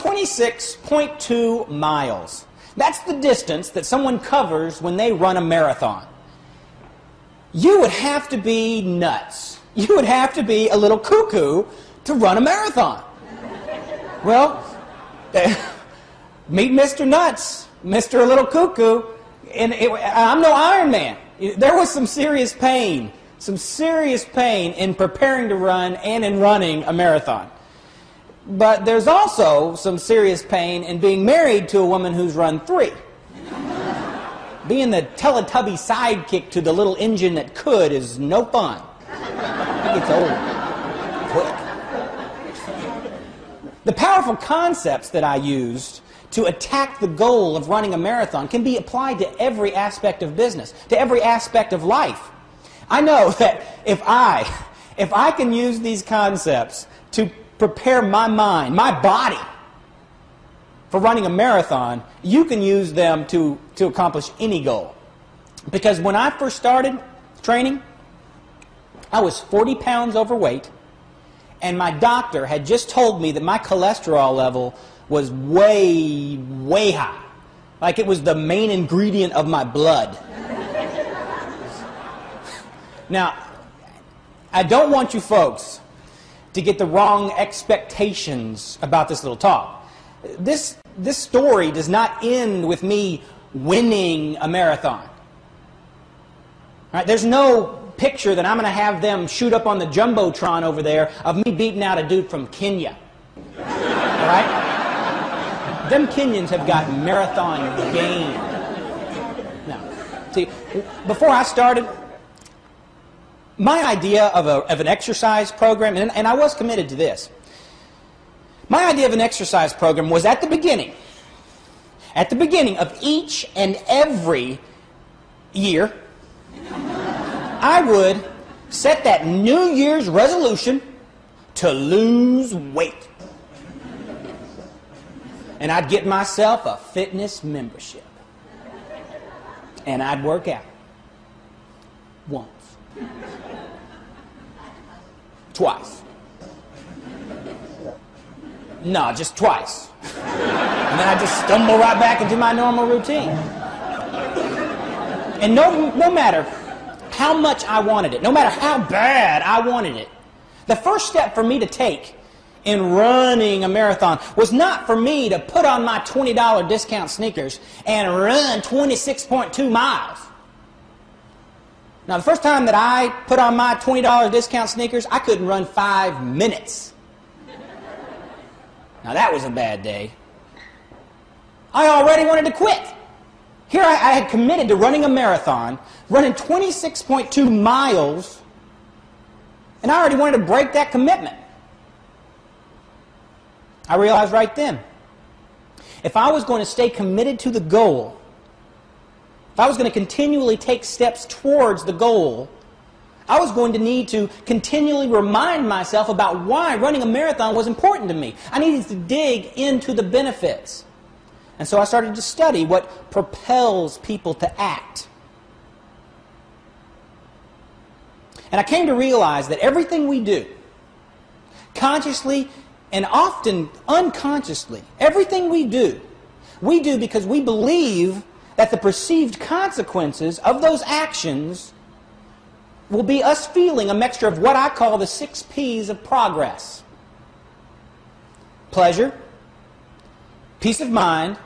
26.2 miles. That's the distance that someone covers when they run a marathon. You would have to be nuts. You would have to be a little cuckoo to run a marathon. Well, meet Mr. Nuts, Mr. A Little Cuckoo, and I'm no Iron Man. There was some serious pain in preparing to run and in running a marathon. But there's also some serious pain in being married to a woman who's run 3. Being the Teletubby sidekick to the little engine that could is no fun. It gets old quick. The powerful concepts that I used to attack the goal of running a marathon can be applied to every aspect of business, to every aspect of life. I know that if I can use these concepts to prepare my mind, my body, for running a marathon, you can use them to accomplish any goal. Because when I first started training, I was 40 pounds overweight, and my doctor had just told me that my cholesterol level was way, way high. Like it was the main ingredient of my blood. Now, I don't want you folks to get the wrong expectations about this little talk. This story does not end with me winning a marathon. Right? There's no picture that I'm going to have them shoot up on the Jumbotron over there of me beating out a dude from Kenya. All right? Them Kenyans have got marathon game. Now, see, before I started, my idea of an exercise program, and I was committed to this, my idea of an exercise program was at the beginning of each and every year, I would set that New Year's resolution to lose weight. And I'd get myself a fitness membership. And I'd work out. Once. Twice. No, just twice. And then I just stumble right back into my normal routine. And no matter how much I wanted it, no matter how bad I wanted it, the first step for me to take in running a marathon was not for me to put on my $20 discount sneakers and run 26.2 miles. Now, the first time that I put on my $20 discount sneakers, I couldn't run 5 minutes. Now, that was a bad day. I already wanted to quit. Here I had committed to running a marathon, running 26.2 miles, and I already wanted to break that commitment. I realized right then, if I was going to stay committed to the goal, if I was going to continually take steps towards the goal, I was going to need to continually remind myself about why running a marathon was important to me. I needed to dig into the benefits. And so I started to study what propels people to act. And I came to realize that everything we do, consciously and often unconsciously, everything we do because we believe that the perceived consequences of those actions will be us feeling a mixture of what I call the 6 P's of progress. Pleasure, peace of mind,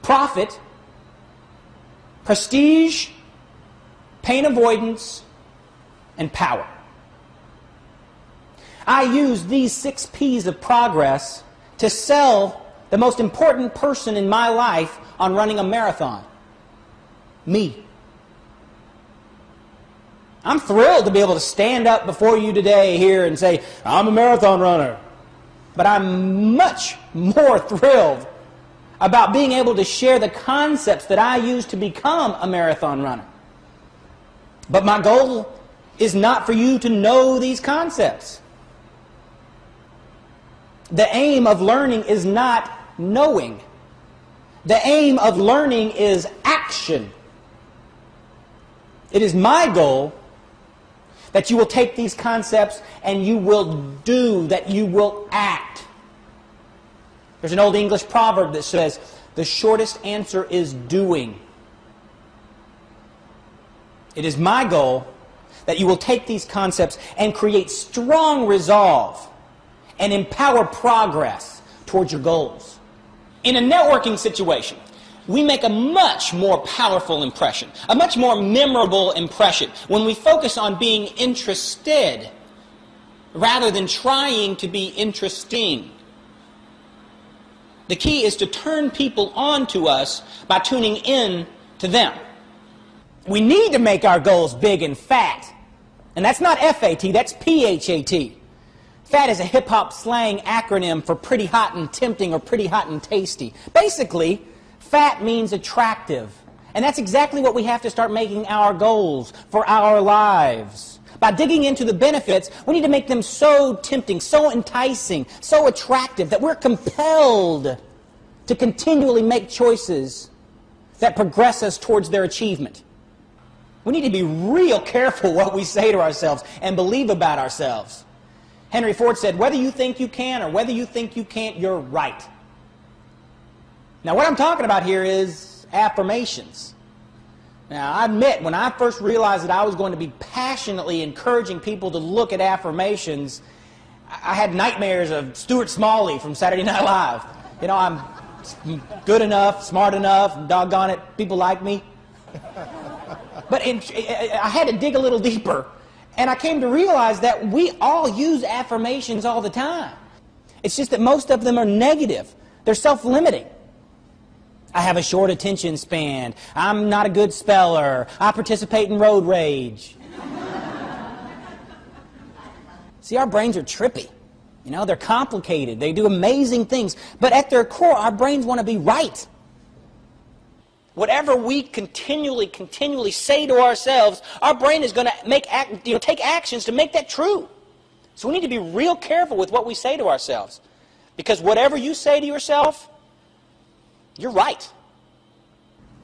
profit, prestige, pain avoidance, and power. I use these 6 P's of progress to sell the most important person in my life on running a marathon. Me. I'm thrilled to be able to stand up before you today here and say, I'm a marathon runner. But I'm much more thrilled about being able to share the concepts that I use to become a marathon runner. But my goal is not for you to know these concepts. The aim of learning is not knowing. The aim of learning is action. It is my goal that you will take these concepts and you will do, that you will act. There's an old English proverb that says, the shortest answer is doing. It is my goal that you will take these concepts and create strong resolve and empower progress towards your goals. In a networking situation, we make a much more powerful impression, a much more memorable impression when we focus on being interested rather than trying to be interesting. The key is to turn people on to us by tuning in to them. We need to make our goals big and fat. And that's not F-A-T, that's P-H-A-T. FAT is a hip-hop slang acronym for pretty hot and tempting or pretty hot and tasty. Basically, fat means attractive. And that's exactly what we have to start making our goals for our lives. By digging into the benefits, we need to make them so tempting, so enticing, so attractive that we're compelled to continually make choices that progress us towards their achievement. We need to be real careful what we say to ourselves and believe about ourselves. Henry Ford said, whether you think you can or whether you think you can't, you're right. Now, what I'm talking about here is affirmations. Now, I admit, when I first realized that I was going to be passionately encouraging people to look at affirmations, I had nightmares of Stuart Smalley from Saturday Night Live. You know, I'm good enough, smart enough, doggone it, people like me. But I had to dig a little deeper, and I came to realize that we all use affirmations all the time. It's just that most of them are negative. They're self-limiting. I have a short attention span. I'm not a good speller. I participate in road rage. See, our brains are trippy. You know, they're complicated. They do amazing things. But at their core, our brains want to be right. Whatever we continually say to ourselves, our brain is going to take actions to make that true. So we need to be real careful with what we say to ourselves. Because whatever you say to yourself, you're right.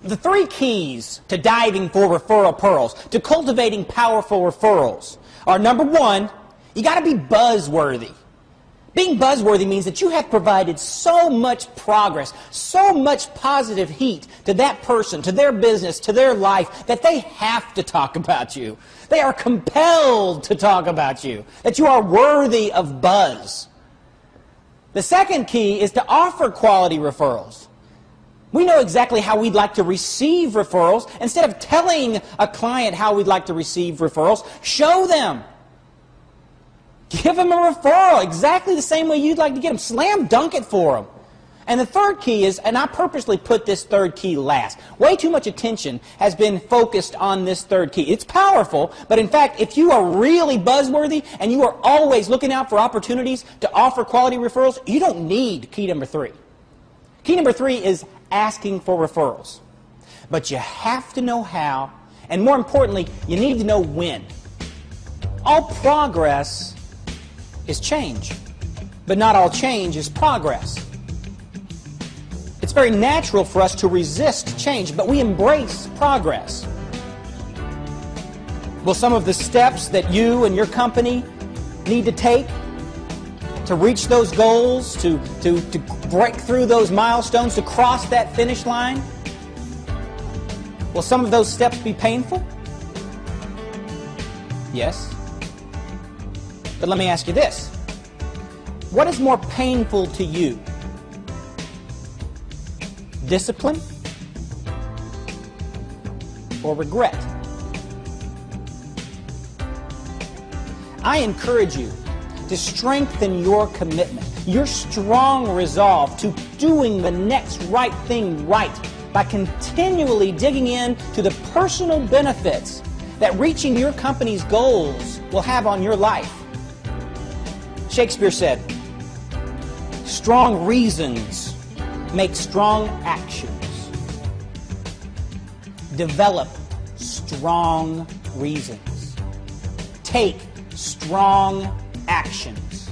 The 3 keys to diving for referral pearls, to cultivating powerful referrals, are number 1, you got to be buzzworthy. Being buzzworthy means that you have provided so much progress, so much positive heat to that person, to their business, to their life, that they have to talk about you. They are compelled to talk about you, that you are worthy of buzz. The second key is to offer quality referrals. We know exactly how we'd like to receive referrals. Instead of telling a client how we'd like to receive referrals, show them. Give them a referral exactly the same way you'd like to get them. Slam dunk it for them. And the third key is, and I purposely put this third key last. Way too much attention has been focused on this third key. It's powerful, but in fact, if you are really buzzworthy and you are always looking out for opportunities to offer quality referrals, you don't need key number 3. Key number 3 is asking for referrals. But you have to know how, and more importantly, you need to know when. All progress is change, but not all change is progress. It's very natural for us to resist change, but we embrace progress. Will some of the steps that you and your company need to take to reach those goals, to break through those milestones, to cross that finish line, will some of those steps be painful? Yes. But let me ask you this. What is more painful to you? Discipline or regret? I encourage you to strengthen your commitment, your strong resolve to doing the next right thing right by continually digging in to the personal benefits that reaching your company's goals will have on your life. Shakespeare said, strong reasons make strong actions. Develop strong reasons. Take strong actions.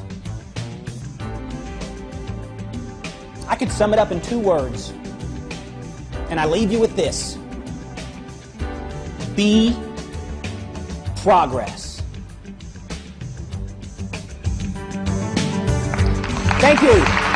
I could sum it up in 2 words, and I leave you with this. Be progress. Thank you.